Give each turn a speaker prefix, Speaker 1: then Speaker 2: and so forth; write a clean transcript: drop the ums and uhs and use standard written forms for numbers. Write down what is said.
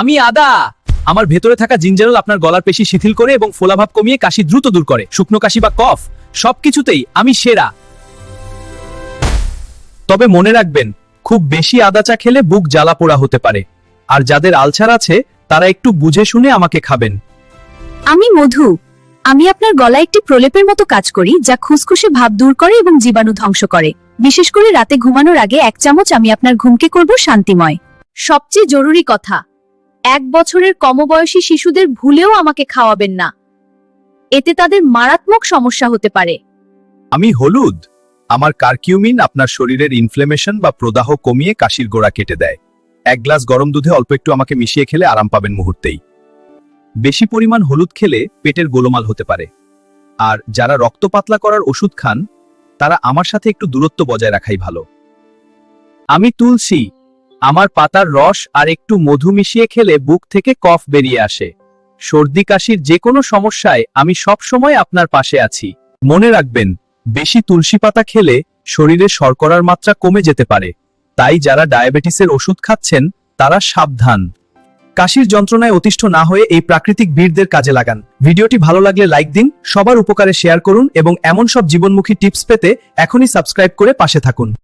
Speaker 1: আমি আদা। আমার ভেতরে থাকা জিঞ্জারল আপনার গলার পেশি শিথিল করে এবং ফোলাভাব কমিয়ে কাশি দ্রুত দূর করে। শুকনো কাশি বা কফ সবকিছুতেই আমি সেরা। তবে মনে রাখবেন, খুব বেশি আদা চা খেলে বুক জ্বালা পোড়া হতে পারে। আর যাদের আলসার আছে তারা একটু বুঝে শুনে আমাকে খাবেন।
Speaker 2: আমি মধু। আমি আপনার গলায় একটি প্রলেপের মতো কাজ করি, যা খুসখুসে ভাব দূর করে এবং জীবাণু ধ্বংস করে। বিশেষ করে রাতে ঘুমানোর আগে 1 চামচ আমি আপনার ঘুমকে করব শান্তিময়। সবচেয়ে জরুরি কথা, 1 বছরের কমবয়সী শিশুদের ভুলেও আমাকে খাওয়াবেন না। এতে তাদের মারাত্মক সমস্যা হতে পারে।
Speaker 1: আমি হলুদ। আমার কারকিউমিন আপনার শরীরের ইনফ্লেমেশন বা প্রদাহ কমিয়ে কাশির গোড়া কেটে দেয়। 1 গ্লাস গরম দুধে অল্প একটু আমাকে মিশিয়ে খেলে আরাম পাবেন মুহূর্তেই। বেশি পরিমাণ হলুদ খেলে পেটের গোলমাল হতে পারে। আর যারা রক্ত পাতলা করার ওষুধ খান, তারা আমার সাথে একটু দূরত্ব বজায় রাখাই ভালো। আমি তুলসী। আমার পাতার রস আর একটু মধু মিশিয়ে খেলে বুক থেকে কফ বেরিয়ে আসে। সর্দি কাশির যে কোনো সমস্যায় আমি সব সময় আপনার পাশে আছি। মনে রাখবেন, বেশি তুলসী পাতা খেলে শরীরে শর্করার মাত্রা কমে যেতে পারে। তাই যারা ডায়াবেটিসের ওষুধ খাচ্ছেন তারা সাবধান। কাশির যন্ত্রণায় অতিষ্ঠ না হয়ে এই প্রাকৃতিক বীরদের কাজে লাগান। ভিডিওটি ভালো লাগলে লাইক দিন, সবার উপকারে শেয়ার করুন এবং এমন সব জীবনমুখী টিপস পেতে এখনই সাবস্ক্রাইব করে পাশে থাকুন।